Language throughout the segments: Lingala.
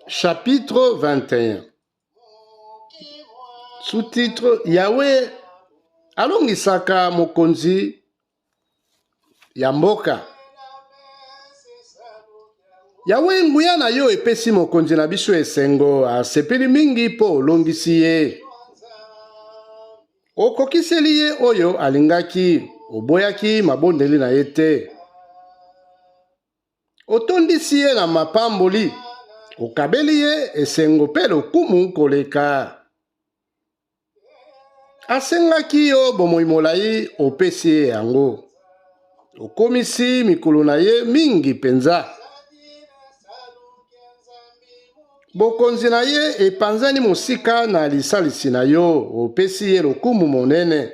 Chapitre 21. Sous-titre Yahweh alongisaka mokonzi ya mboka. Yahweh nguya na yo epesi mokonzi na biso esengo asepeli mingi po olongisi ye. Okokiseli ye oyo alingaki, oboyaki mabondeli na ye te. Otondisi ye na mapamboli, okabeli ye esengo pe lokumu koleka. Asengaki yo bomoi molai opesi ye yango. Okomisi mikolo na ye mingi penza. Bokonzi na ye epanzani mosika na lisalisi na yo, opesi ye lokumu monene.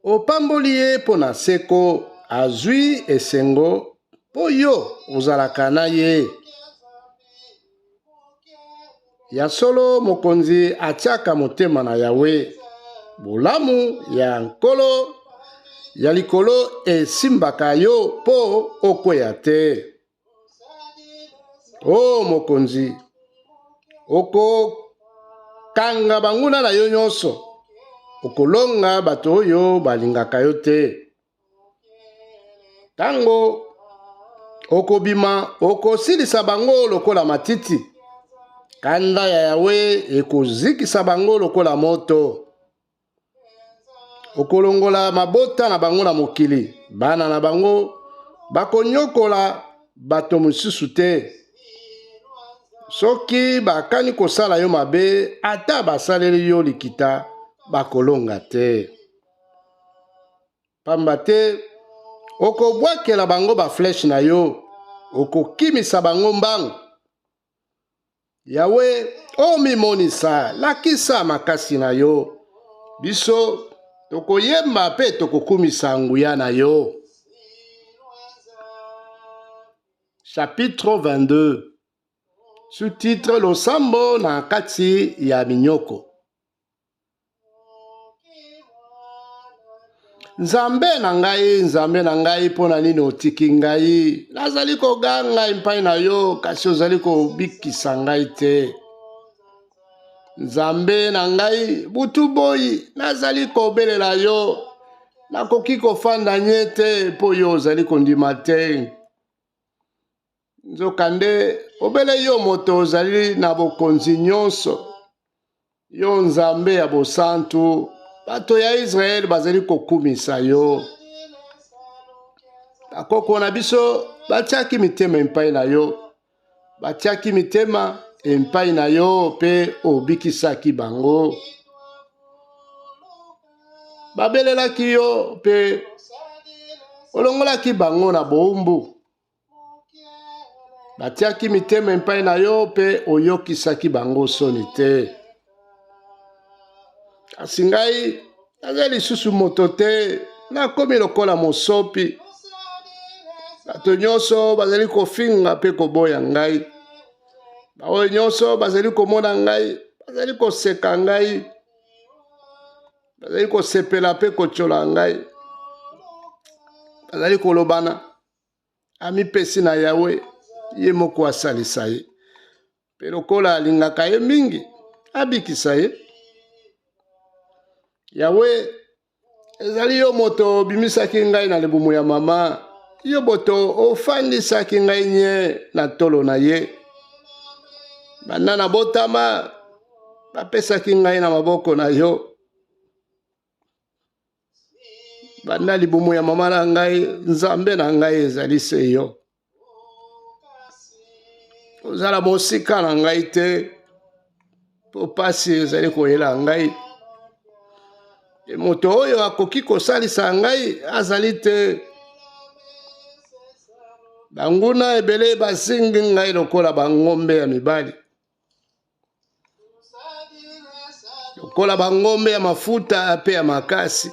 Opamboli ye po na seko, azwi esengo po yo ozalaka na ye. Ya solo mokonzi atiaka motema na Yahweh. Bolamu ya nkolo ya likolo esimbaka yo po okweya te. O mokonzi, okokanga banguna na yo nyonso, okolonga bato oyo balingaka yo te. Tango okobima, okosilisa bango lokola matiti. Kanda ya Yahweh ekozikisa bango lokola moto. Okolongola mabota na bango na mokili. Bana na bango bakonyokola bato mosusu te. Soki bakani kosala yo mabe, ata basaleli yo likita, bakolonga te. Pamba te, okobwakela bango ba flèche na yo, okokimisa bango mbangu. Yahweh, omimonisa, lakisa makasi na yo. Biso, tokoyemba pe tokokumisa nguya na yo. Chapitre 22. Sous-titre Losambo na kati ya minyoko. Nzambe na ngai pona nini otiki ngai. Nazali koganga epai na yo kasi ozali kobikisa ngai te. Nzambe na ngai butu boyi nazali kobelela yo. Nakoki kofanda nye te po yo ozali kondima te. Nzokande obele yo moto ozali na bokonzi nyonso. Yo nzambe ya bosantu. Bato ya Israel bazali kokumisa yo. Bakoko na biso batiaki mitema epai na yo. Batiaki mitema epai na yo pe obikisaki bango. Babelelaki yo pe olongolaki bango na boumbu. Batiaki mitema epai na yo pe oyokisaki bango soni te. Kasi ngai nazali lisusu moto te, nakomi lokola mosopi. Bato nyonso bazali kofinga pe koboya ngai. Baoyo nyonso bazali komona ngai, bazali koseka ngai. Bazali kosepela pe kochola ngai. Bazali kolobana amipesi na Yahweh, ye moko asalisa ye. Pe lokola alingaka ye mingi, abikisa ye. Yahweh, ezali yo moto bimisaki ngai na libumu ya mama. Yo moto ofandisaki ngai nye na tolo na ye. Banda na botama, bapesaki ngai na maboko na yo. Banda libumu ya mama na ngai, nzambe na ngai ezali se yo. Ozala mosika na ngai te, po pasi ezali koyela ngai. Moto oyo akoki kosalisa ngai azali te. Banguna ebele basingi ngai lokola bangombe ya mibali. Lokola bangombe ya mafuta pe ya makasi.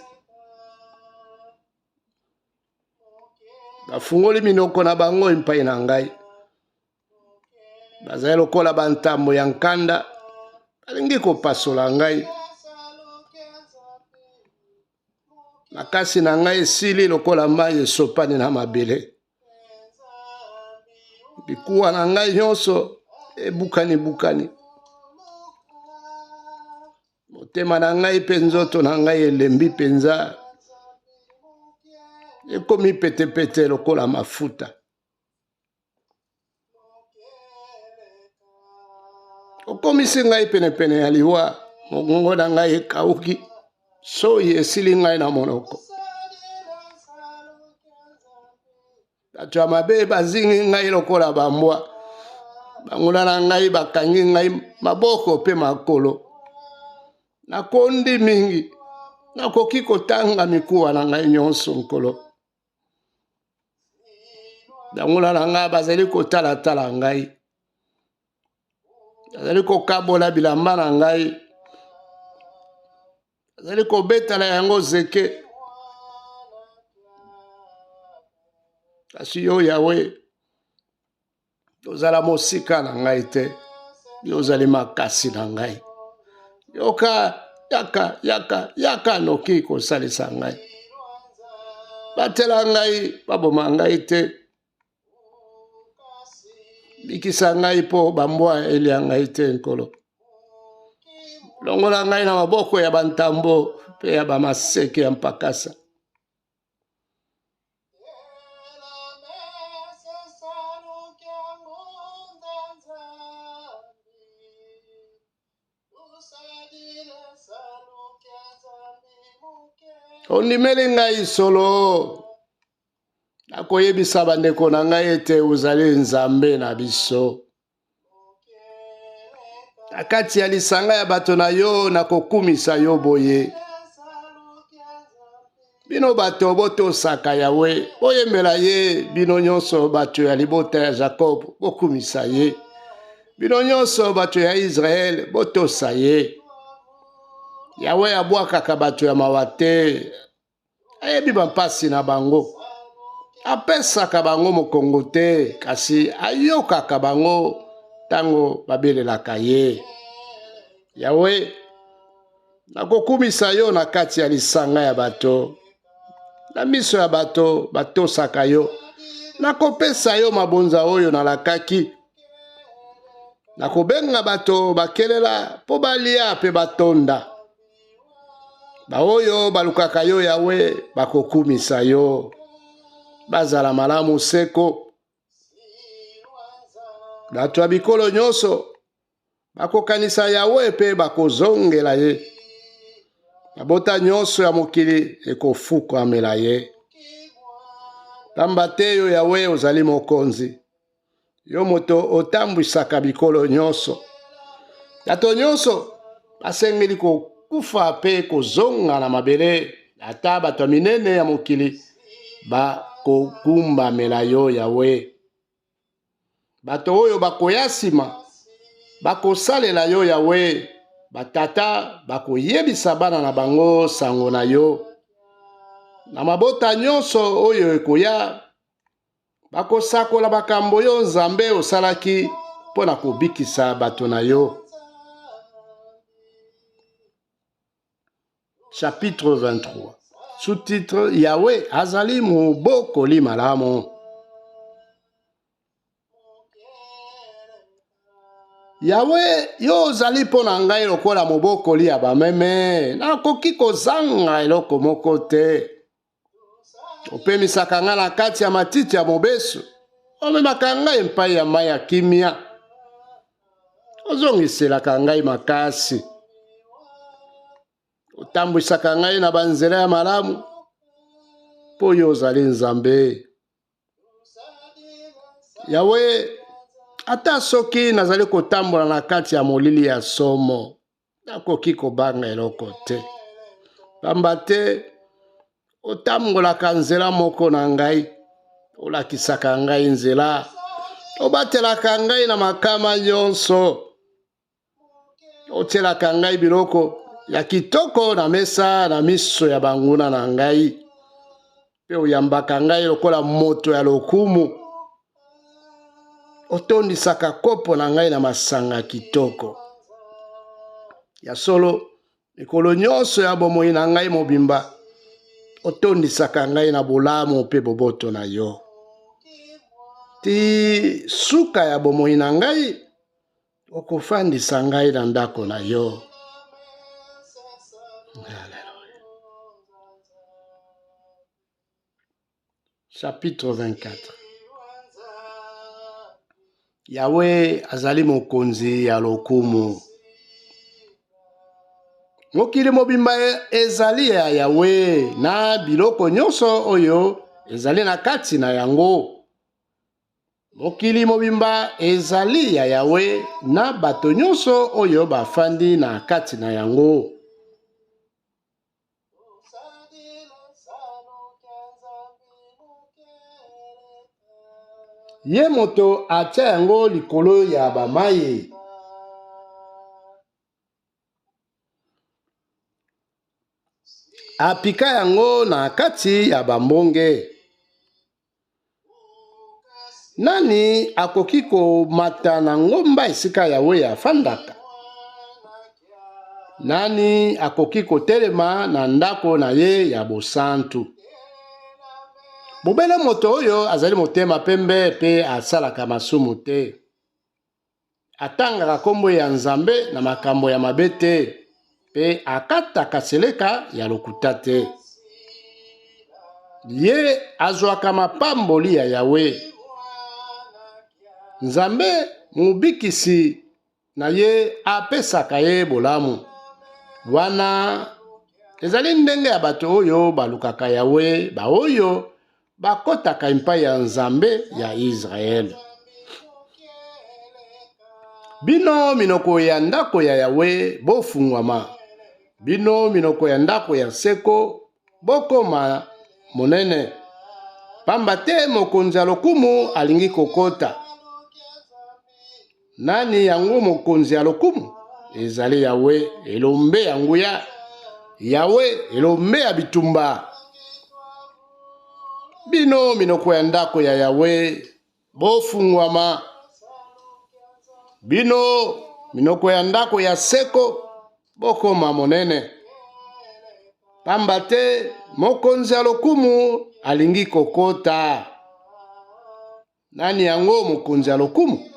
Bafungoli minoko na bango epai na ngai. Bazali lokola bantambo ya nkanda. Balingi kopasola ngai. Makasi na ngai esili lokola mai esopani na mabele. bikuwa na ngai nyonso bukani. Motema na ngai pe nzoto na ngai elembi penza ekomi pete lokola mafuta. Okomisi ngai pene ya liwa, mongongo na ngai ekauki, soyi esili ngai na monoko. Bato ya mabe bazingi ngai lokola bambwa, banguna na ngai bakangi ngai maboko pe makolo. Nakondi mingi, nakoki kotanga mikuwa na ngai nyonso nkolo. Banguna na ngai bazali kotala ngai, bazali kokabola bilamba na ngai, bazali kobetala yango zeke. Kasi yo Yawe, ozala mosika na ngai te, yo ozali makasi na ngai. Yoka yaka noki kosalisa ngai. Batela ngai, baboma ngai te. Bikisa ngai po bambwa elia ngai te nkolo. Longola ngai na maboko ya bantambo pe ya bamaseke ya mpakasa. Ondimeli ngai solo. Nakoyebisa bandeko na ngai ete uzali nzambe na biso. Nakati ya lisanga ya bato na yo nakokumisa yo boye. Bino bato botosaka Yawe, boyembela ye. Bino nyonso bato ya libota ya Jacob, bokumisa ye. Bino nyonso bato ya Israel, botosa ye. Yawe abwakaka bato ya mawa te, ayebi bampasi na bango. Apesaka bango mokongo te, kasi ayokaka bango tango babelelaka ye. Yawe, nakokumisa yo na kati ya lisanga ya bato. Na miso ya bato batosaka yo. Nakopesa yo mabonza oyo nalakaki. Nakobenga bato bakelela po balia pe batonda. Baoyo balukaka yo Yawe bakokumisa yo. Bazala malamu seko. Bato ya bikolo nyonso bakokanisa Yawe pe bakozongela ye. Mabota nyonso ya mokili ekofukamela ye. Pamba te yo Yawe ozali mokonzi. Yo moto otambwisaka bikolo nyonso. Bato nyonso basengeli kokufa pe kozonga na mabele. Ata bato minene ya mokili bakokumbamela yo Yawe. Bato oyo bakoya nsima bakosalela yo Yawe. Batata bakoyebisa bana na bango sango na yo. Na mabota nyonso oyo ekoya bakosakola bakambo yo Nzambe osalaki mpona kobikisa bato na yo. Chapitre 23. Sous-titre Yawe azali mobokoli malamu. Yawe yo ozali mpona ngai lokola mobokoli ya bameme. Nakoki kozanga eloko moko te. Opemisaka ngai na kati ya matiti ya mobesu. Omemaka ngai epai ya mai ya kimia. Ozongiselaka ngai makasi. Otambwisaka ngai na banzela ya malamu. Po yo ozali Nzambe. Yawe, ata soki nazali kotambola na kati ya molili ya somo, nakoki kobanga eloko te. Pamba te otambolaka nzela moko na ngai, olakisaka ngai nzela, obatelaka ngai na makama nyonso, otielaka ngai biloko ya kitoko na mesa na miso ya banguna na ngai, pe oyambaka ngai lokola moto ya lokumu. Otondisaka kopo na ngai na masanga kitoko. Ya solo, mikolo nyonso ya bomoi na ngai mobimba, otondisaka ngai na bolamu pe boboto na yo. ti suka ya bomoi na ngai okofandisa ngai na ndako na yo. Chapitre 24. Yahweh azali mokonzi ya lokumu. Mokili mobimba ezali ya Yahweh na biloko nyonso oyo ezali na kati na yango. Mokili mobimba ezali ya Yahweh na bato nyonso oyo bafandi na kati na yango. Ye moto atia yango likolo ya bamayi. Apika yango na kati ya bambonge. Nani akoki komata na ngomba esika Yahweh afandaka? Nani akoki kotelema na ndako na ye ya bosantu? Bobele moto oyo azali motema pembe pe asalaka masumu te. Atangaka kombo ya Nzambe na makambo ya mabe te pe akataka seleka ya lokuta te. Ye azwaka mapamboli ya Yahweh. Nzambe mubikisi na ye apesaka ye bolamu. Wana ezali ndenge ya bato oyo balukaka Yahweh, ba oyo bakotaka epai ya Nzambe ya Israel. Bino minoko ya ndako ya Yahweh bofungwama. Bino minoko ya ndako ya seko bokoma monene. Pamba te mokonzi ya lokumu alingi kokota. Nani yango mokonzi ya lokumu? Ezali Yahweh, elombe ya nguya. Yahweh, elombe ya bitumba. Bino minoko ya ndako ya Yahweh bofungwama. Bino minoko ya ndako ya seko bokoma monene. Pamba te mokonzi ya lokumu alingi kokota. Nani yango mokonzi ya lokumu?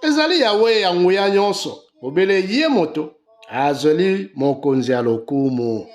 Ezali Yahweh ya nguya nyonso. Obele ye moto azali mokonzi ya lokumu.